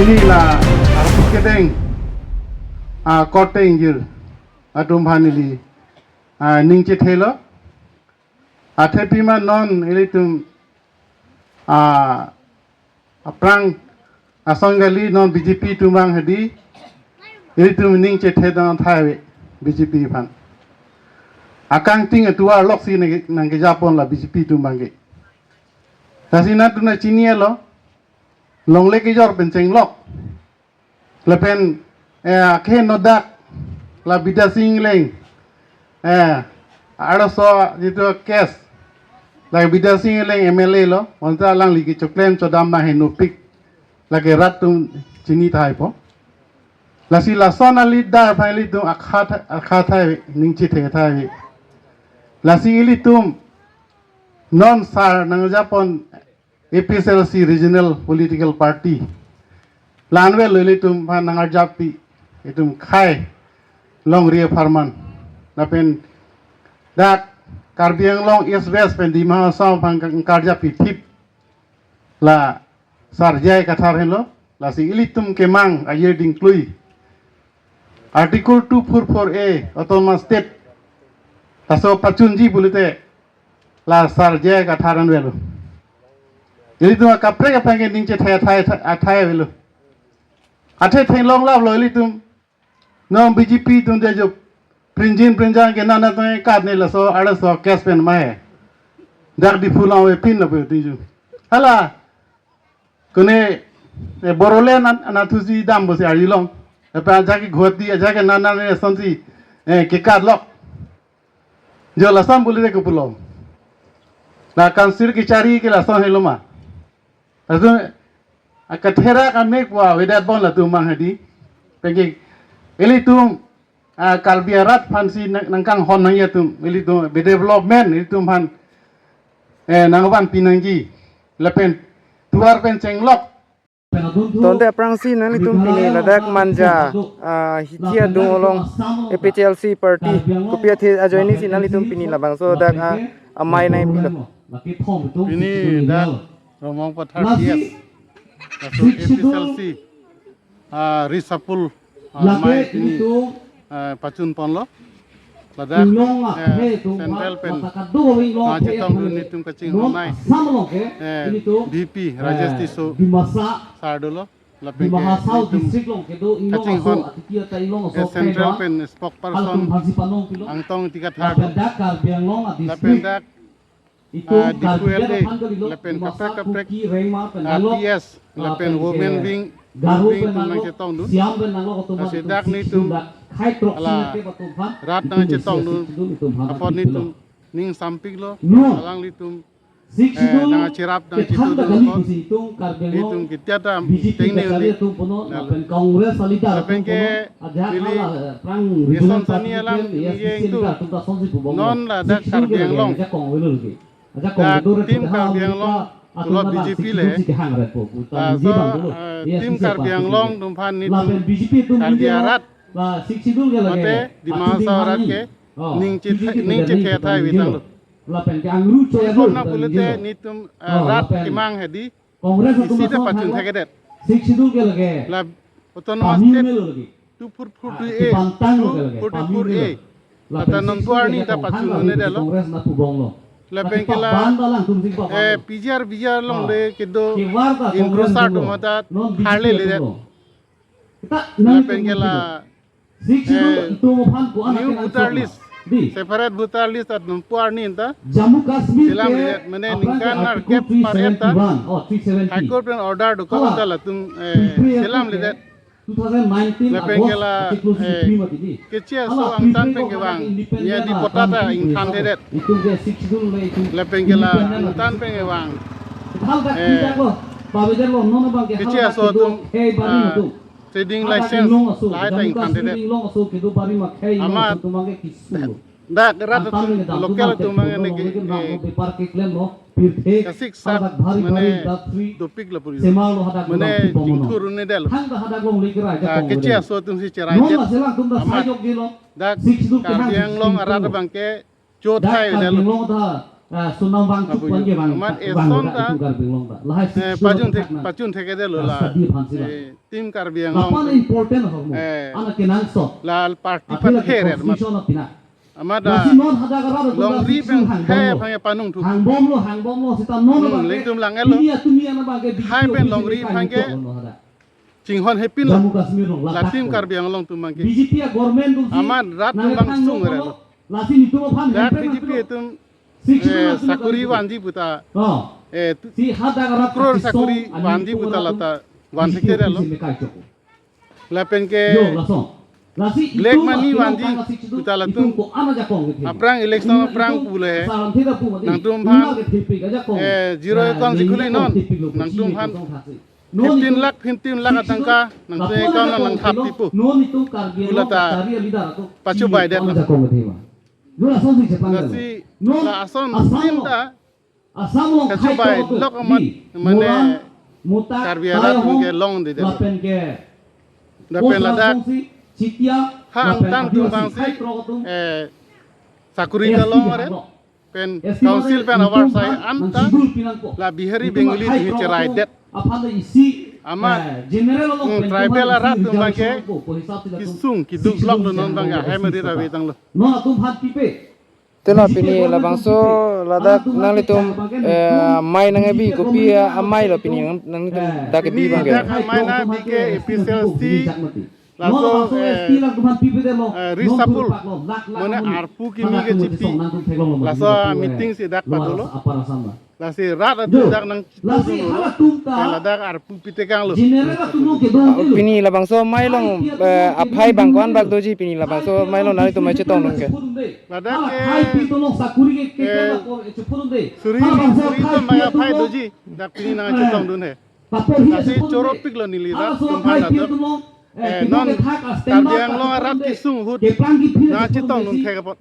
Inilah arput kedeng koteng jil atum hanili ning chithelo athepima non elitum aprang asongali non BJP tumang hadi elitum ning chithedang thai BJP phan akang ting atua loksi nang ke Japon la BJP tumang ge kasina tuna chinielo longle ke jor penceng lok lepen ke nodak la bida sing leng so jitu kes la bida sing leng MLA lo onta lang ligi choklen chodam ma henopik la ke ratum chini thai po la si la sona lidar phali tum akha thai ning chi the thai la si ilitum non sar nang Japon APSLC Regional Political Party lanwe lelitum panangar japi itum khai long ria farman lapen dak karbiang long East West pen di mahasau pangkang karjapi tip la sarjai kathar helo la si ilitum kemang ayer dingklui Article 244A Autonomous State taso pachunji bulite la sarjai katharan welo jadi tu kapre apa yang ning thai velo athe thai long lab lo litum no BJP tum de jo prinjang ke nana to kat ne la so ala so cash pen mai dak di fulang we pin la pe tiju hala kone borolen anathusi dam bo se ari long pa jaki ghoti jaki nana ne santi ke kat lo jo la sam buli de kupulong na kansir ki cari ke la so heloma Azu akathera kami kwa wedat bon la tumang hadi pegi eli tum kalbiarat fansi nangkang hon nang yatum eli tum be development eli tum han nangwan pinangji lepen tuar pen cenglok Tonte prangsi nang litum pini ladak manja hitia dungolong APTLC party kupia the ajoini si nang litum pini labang so dak amai nai pilo ini dak Romong po 30 years so APSLC risapul mai ini pacun ponlo ladak central pen jitong dunitum kacing homai BP Rajesh Tiso sardolo lapeng kacing hon central pen spokesperson angtong tiga thar lapeng dak DQLA lepen kaprek PS lepen women wing tumang cetong dun asidak ni tum ala rat nang cetong dun apon ni tum ning samping lo alang li tum nang cirap nang citu dun li tum kitiata tengni li lepen keili ison sani alang yeng tu non la dak karbiang long tim Karbiang Long tulot BJP le so tim Karbiang Long tumpan ni tum Karbiarat mate di masawarat ke ning cithe thai witang lu na bulete ni tum rat imang hedi isi de pachun thagedet la autonomous state 244A la tanontuar ni ta pachun ne delo lepen kela pijar long le kedo ingrosar dumata harle le lepen kela new voter list separate voter list at numpuar ni inta silam le mane ningkan nar kep par eta high court pen order do ko ta latum silam le 2019 lepen kela kecil so angtan pengewang ya di potata ingkan dedet lepen kela angtan pengewang kecil so tum trading license lahat ingkan dedet amat dak rat lokal tu mangane kasik sat mane topik la puri mane jingkur ne del kecil so tum si cerai amat dak karbiang long arada bangke chothai del sunam bang tu pun je bang Amat bang eson dah ta. itu gar belong dah lahai Pajun theke de lo la tim Karbiang apa long important apa mo anak kenal so la party pat here mat position of pina amada masih non hada gara long ri bang he phang panung thu hang bom lo sita non ba leng tum lang elo tumi ana ba ke hai pen long ri phang ke Cinghon hepin lo Jammu Kashmir long la tim Karbiang long tu mangke BJP ya government tu amat rat tu bang sung re lo lasi ni tu phan dak BJP tum sakuri wandi buta oh si hada gara crore sakuri wandi buta lata wan theke re lo la pen ke black money wandi buta la tum aprang election aprang pule nang tum phan zero account sikuli non nang tum phan 15 lakh atangka nang tu account nang thap tipu ulata pachu bai det nasi la ason sinta pachu bai lok amat mane Karbiara mungke long di det dapen ladak ha angtang tu bangsi sakuri dalong are pen council pen awar sai anta la bihari bengali di cerai det amat tribal arat tu bangke kisung kiduk blok lo non bangga hemedi rawi tang lo tela pini labang so ladak nang litum mai nang bi kopi amai lo pini nang litum dak bi bangke mai na bike PCLC laso risapul mana arpu kimi ke cipi laso meeting si dak patolo lasi rat adu dak nang ladak arpu pite kang lo pini labang so mai long aphai bangkwan bak doji pini labang so mai long nang litum mai chetong nang ke ladak suri to mai aphai doji dak pini nang chetong dun he lasi choropik lo nili rat tumphan adu non Karbiang long arat kisung hut na chetong nun theka pot